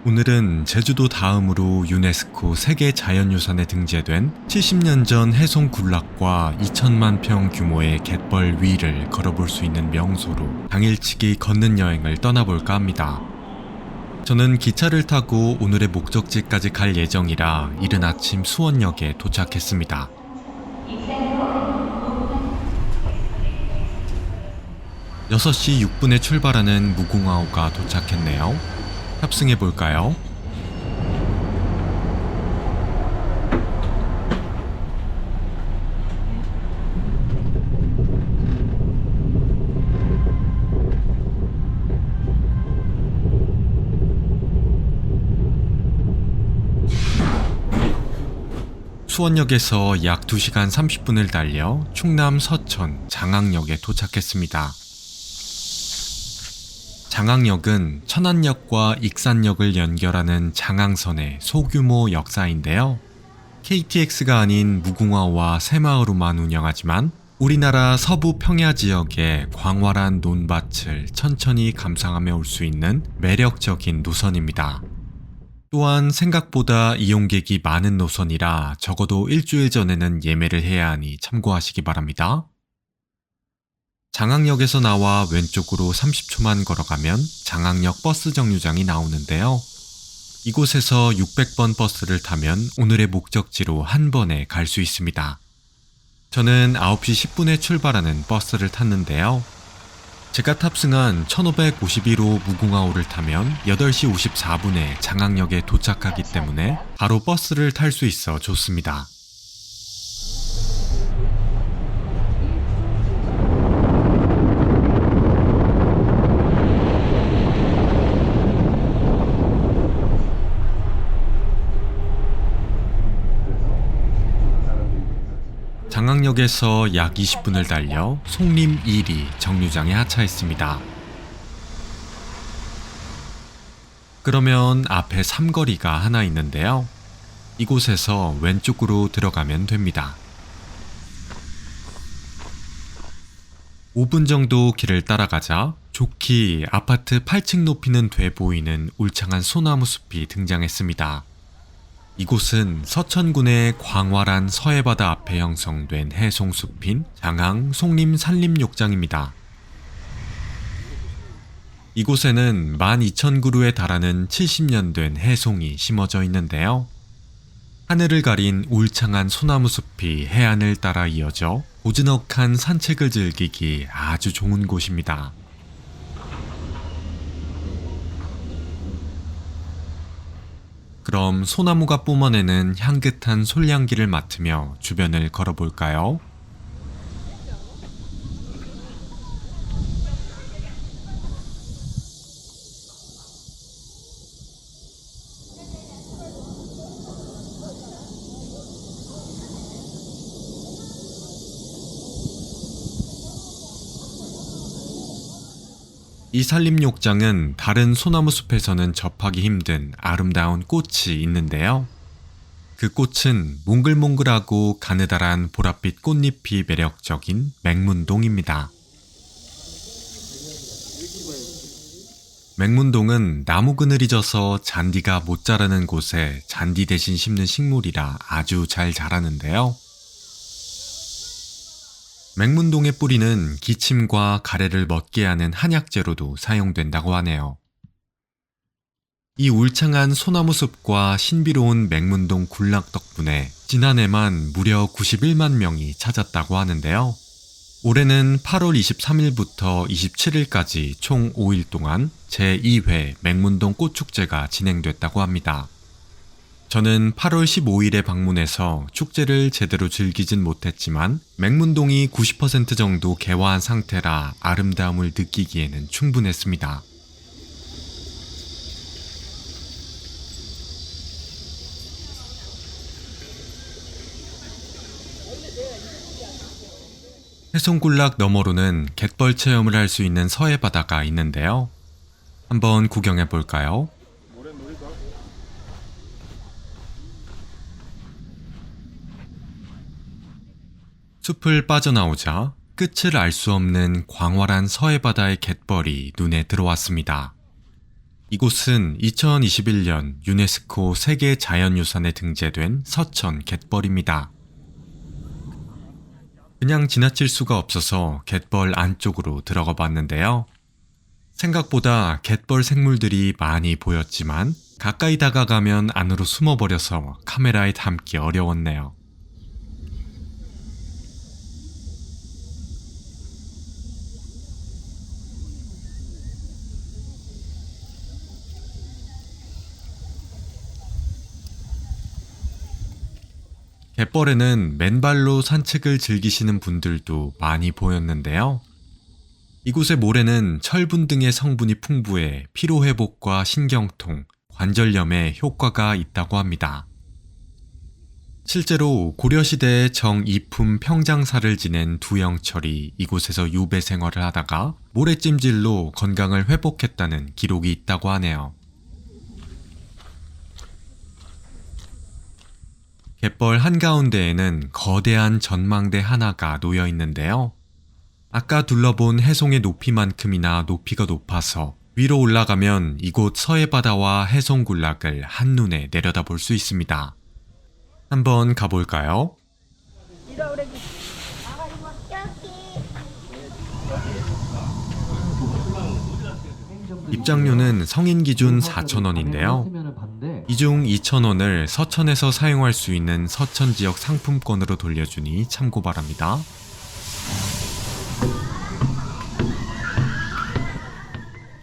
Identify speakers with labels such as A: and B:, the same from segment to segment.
A: 오늘은 제주도 다음으로 유네스코 세계자연유산에 등재된 70년 전 해송 군락과 2천만 평 규모의 갯벌 위를 걸어볼 수 있는 명소로 당일치기 걷는 여행을 떠나볼까 합니다. 저는 기차를 타고 오늘의 목적지까지 갈 예정이라 이른 아침 수원역에 도착했습니다. (6시 6분에) 출발하는 무궁화호가 도착했네요. 탑승해볼까요? 수원역에서 약 2시간 30분을 달려 충남 서천 장항역에 도착했습니다. 장항역은 천안역과 익산역을 연결하는 장항선의 소규모 역사인데요. KTX가 아닌 무궁화호와 새마을호만 운영하지만 우리나라 서부 평야 지역의 광활한 논밭을 천천히 감상하며 올 수 있는 매력적인 노선입니다. 또한 생각보다 이용객이 많은 노선이라 적어도 일주일 전에는 예매를 해야 하니 참고하시기 바랍니다. 장항역에서 나와 왼쪽으로 30초만 걸어가면 장항역 버스 정류장이 나오는데요. 이곳에서 600번 버스를 타면 오늘의 목적지로 한 번에 갈 수 있습니다. 저는 9시 10분에 출발하는 버스를 탔는데요. 제가 탑승한 1551호 무궁화호를 타면 8시 54분에 장항역에 도착하기 때문에 바로 버스를 탈 수 있어 좋습니다. 장항역에서 약 20분을 달려 송림 1리 정류장에 하차했습니다. 그러면 앞에 삼거리가 하나 있는데요. 이곳에서 왼쪽으로 들어가면 됩니다. 5분 정도 길을 따라가자 좋게 아파트 8층 높이는 돼 보이는 울창한 소나무 숲이 등장했습니다. 이곳은 서천군의 광활한 서해바다 앞에 형성된 해송숲인 장항 송림 산림욕장입니다. 이곳에는 12,000그루에 달하는 70년 된 해송이 심어져 있는데요. 하늘을 가린 울창한 소나무 숲이 해안을 따라 이어져 고즈넉한 산책을 즐기기 아주 좋은 곳입니다. 그럼 소나무가 뿜어내는 향긋한 솔향기를 맡으며 주변을 걸어볼까요? 이 산림욕장은 다른 소나무 숲에서는 접하기 힘든 아름다운 꽃이 있는데요. 그 꽃은 몽글몽글하고 가느다란 보랏빛 꽃잎이 매력적인 맹문동입니다. 맹문동은 나무 그늘이 져서 잔디가 못 자라는 곳에 잔디 대신 심는 식물이라 아주 잘 자라는데요. 맹문동의 뿌리는 기침과 가래를 멎게 하는 한약재로도 사용된다고 하네요. 이 울창한 소나무 숲과 신비로운 맹문동 군락 덕분에 지난해만 무려 91만 명이 찾았다고 하는데요. 올해는 8월 23일부터 27일까지 총 5일 동안 제2회 맹문동 꽃축제가 진행됐다고 합니다. 저는 8월 15일에 방문해서 축제를 제대로 즐기진 못했지만 맹문동이 90% 정도 개화한 상태라 아름다움을 느끼기에는 충분했습니다. 해송군락 너머로는 갯벌 체험을 할 수 있는 서해바다가 있는데요. 한번 구경해 볼까요? 숲을 빠져나오자 끝을 알 수 없는 광활한 서해바다의 갯벌이 눈에 들어왔습니다. 이곳은 2021년 유네스코 세계 자연유산에 등재된 서천 갯벌입니다. 그냥 지나칠 수가 없어서 갯벌 안쪽으로 들어가 봤는데요. 생각보다 갯벌 생물들이 많이 보였지만 가까이 다가가면 안으로 숨어버려서 카메라에 담기 어려웠네요. 갯벌에는 맨발로 산책을 즐기시는 분들도 많이 보였는데요. 이곳의 모래는 철분 등의 성분이 풍부해 피로회복과 신경통, 관절염에 효과가 있다고 합니다. 실제로 고려시대에 정이품 평장사를 지낸 두영철이 이곳에서 유배 생활을 하다가 모래찜질로 건강을 회복했다는 기록이 있다고 하네요. 갯벌 한가운데에는 거대한 전망대 하나가 놓여 있는데요. 아까 둘러본 해송의 높이만큼이나 높이가 높아서 위로 올라가면 이곳 서해바다와 해송군락을 한눈에 내려다볼 수 있습니다. 한번 가볼까요? 입장료는 성인 기준 4,000원인데요. 이 중 2,000원을 서천에서 사용할 수 있는 서천 지역 상품권으로 돌려주니 참고 바랍니다.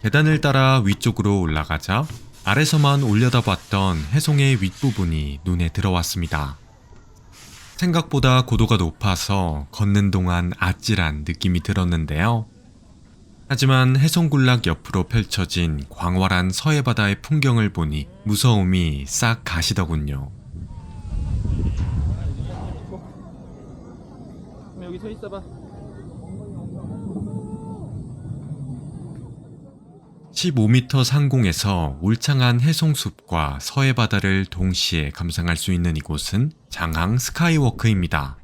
A: 계단을 따라 위쪽으로 올라가자 아래서만 올려다봤던 해송의 윗부분이 눈에 들어왔습니다. 생각보다 고도가 높아서 걷는 동안 아찔한 느낌이 들었는데요. 하지만 해송군락 옆으로 펼쳐진 광활한 서해바다의 풍경을 보니 무서움이 싹 가시더군요.
B: 여기 서 있어봐.
A: 15m 상공에서 울창한 해송숲과 서해바다를 동시에 감상할 수 있는 이곳은 장항 스카이워크입니다.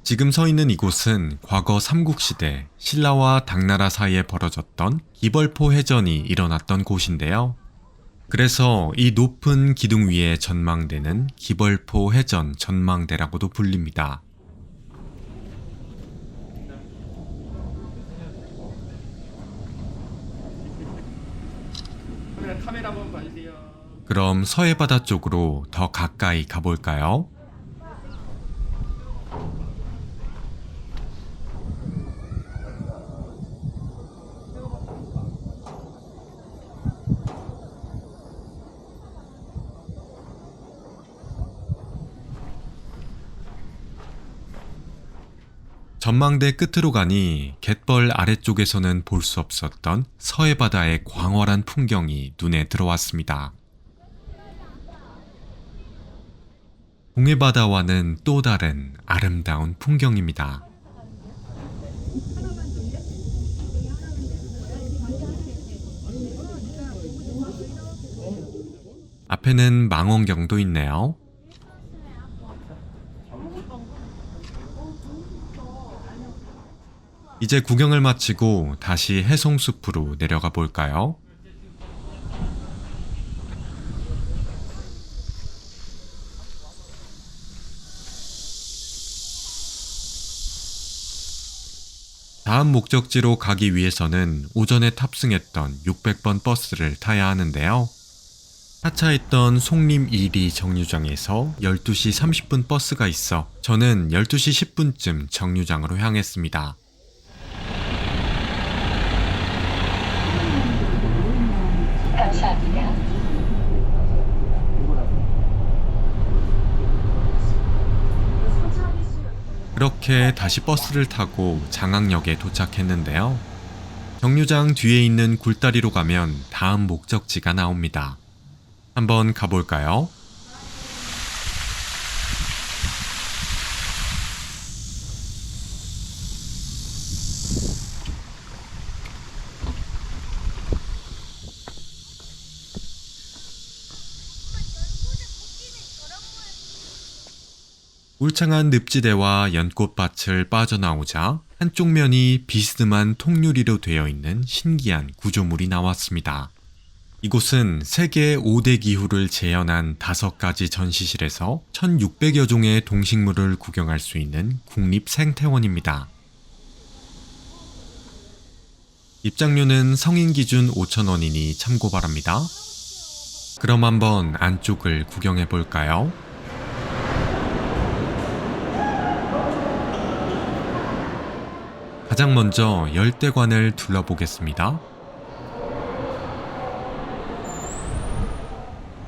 A: 지금 서 있는 이곳은 과거 삼국시대 신라와 당나라 사이에 벌어졌던 기벌포 해전이 일어났던 곳인데요. 그래서 이 높은 기둥 위의 전망대는 기벌포 해전 전망대라고도 불립니다.
B: 카메라 한번 봐주세요.
A: 그럼 서해바다 쪽으로 더 가까이 가볼까요? 전망대 끝으로 가니 갯벌 아래쪽에서는 볼 수 없었던 서해바다의 광활한 풍경이 눈에 들어왔습니다. 동해바다와는 또 다른 아름다운 풍경입니다. 앞에는 망원경도 있네요. 이제 구경을 마치고 다시 해송숲으로 내려가 볼까요? 다음 목적지로 가기 위해서는 오전에 탑승했던 600번 버스를 타야 하는데요. 하차했던 송림 1리 정류장에서 12시 30분 버스가 있어 저는 12시 10분쯤 정류장으로 향했습니다.
C: 감사합니다.
A: 그렇게 다시 버스를 타고 장항역에 도착했는데요. 정류장 뒤에 있는 굴다리로 가면 다음 목적지가 나옵니다. 한번 가볼까요? 울창한 늪지대와 연꽃밭을 빠져나오자 한쪽 면이 비스듬한 통유리로 되어 있는 신기한 구조물이 나왔습니다. 이곳은 세계 5대 기후를 재현한 5가지 전시실에서 1600여 종의 동식물을 구경할 수 있는 국립생태원입니다. 입장료는 성인 기준 5,000원이니 참고 바랍니다. 그럼 한번 안쪽을 구경해 볼까요? 가장 먼저 열대관을 둘러보겠습니다.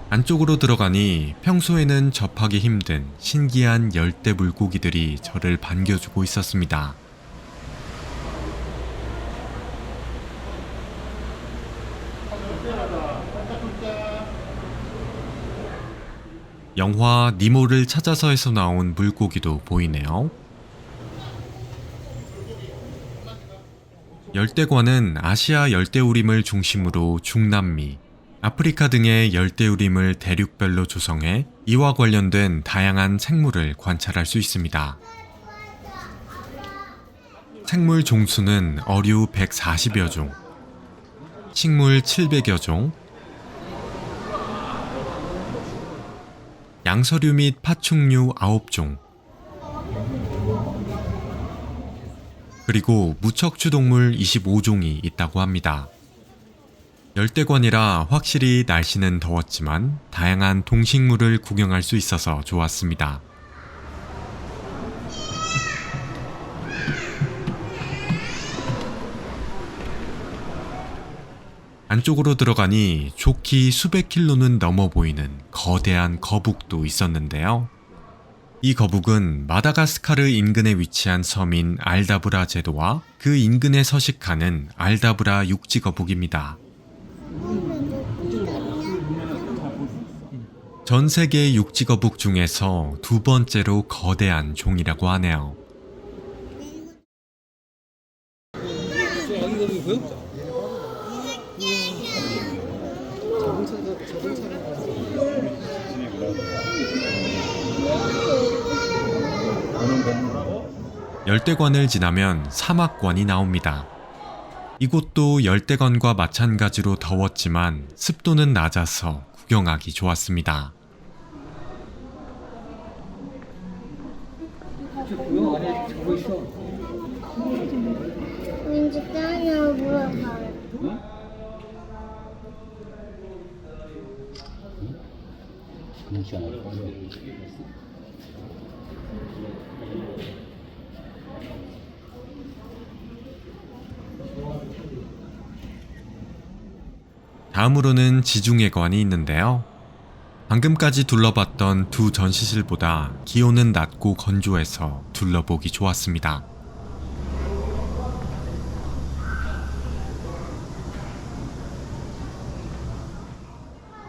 A: 안쪽으로 들어가니 평소에는 접하기 힘든 신기한 열대 물고기들이 저를 반겨주고 있었습니다. 영화 니모를 찾아서에서 나온 물고기도 보이네요. 열대관은 아시아 열대우림을 중심으로 중남미, 아프리카 등의 열대우림을 대륙별로 조성해 이와 관련된 다양한 생물을 관찰할 수 있습니다. 생물 종수는 어류 140여 종, 식물 700여 종, 양서류 및 파충류 9종, 그리고 무척추 동물 25종이 있다고 합니다. 열대관이라 확실히 날씨는 더웠지만 다양한 동식물을 구경할 수 있어서 좋았습니다. 안쪽으로 들어가니 좋기 수백 킬로는 넘어 보이는 거대한 거북도 있었는데요. 이 거북은 마다가스카르 인근에 위치한 섬인 알다브라 제도와 그 인근에 서식하는 알다브라 육지거북입니다. 전 세계 육지거북 중에서 2번째로 거대한 종이라고 하네요. 열대관을 지나면 사막관이 나옵니다. 이곳도 열대관과 마찬가지로 더웠지만 습도는 낮아서 구경하기 좋았습니다.
C: 왠지 땅이라고 물어봐요.
A: 다음으로는 지중해관이 있는데요. 방금까지 둘러봤던 두 전시실보다 기온은 낮고 건조해서 둘러보기 좋았습니다.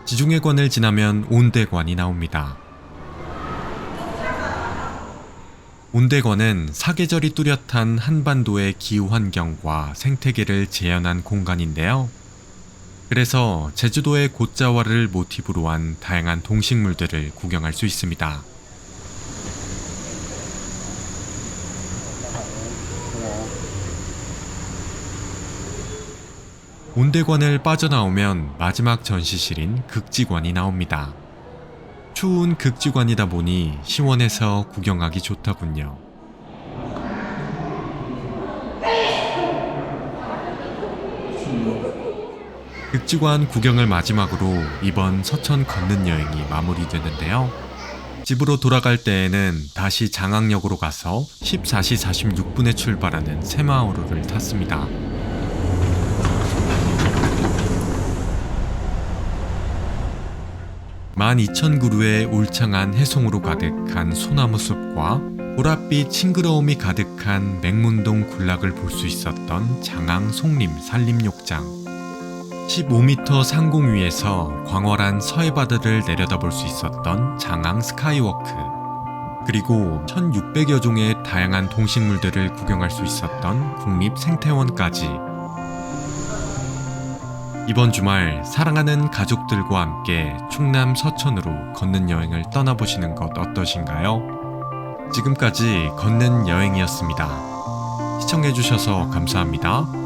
A: 지중해관을 지나면 온대관이 나옵니다. 온대관은 사계절이 뚜렷한 한반도의 기후 환경과 생태계를 재현한 공간인데요. 그래서 제주도의 곶자왈을 모티브로 한 다양한 동식물들을 구경할 수 있습니다. 온대관을 빠져나오면 마지막 전시실인 극지관이 나옵니다. 추운 극지관이다 보니 시원해서 구경하기 좋더군요. 극지관 구경을 마지막으로 이번 서천 걷는 여행이 마무리되는데요. 집으로 돌아갈 때에는 다시 장항역으로 가서 14시 46분에 출발하는 새마을호를 탔습니다. (12,000그루의) 울창한 해송으로 가득한 소나무 숲과 보랏빛 싱그러움이 가득한 맹문동 군락을 볼 수 있었던 장항 송림 산림욕장, 15m 상공 위에서 광활한 서해바다를 내려다볼 수 있었던 장항 스카이워크, 그리고 1600여 종의 다양한 동식물들을 구경할 수 있었던 국립생태원까지. 이번 주말 사랑하는 가족들과 함께 충남 서천으로 걷는 여행을 떠나보시는 것 어떠신가요? 지금까지 걷는 여행이었습니다. 시청해주셔서 감사합니다.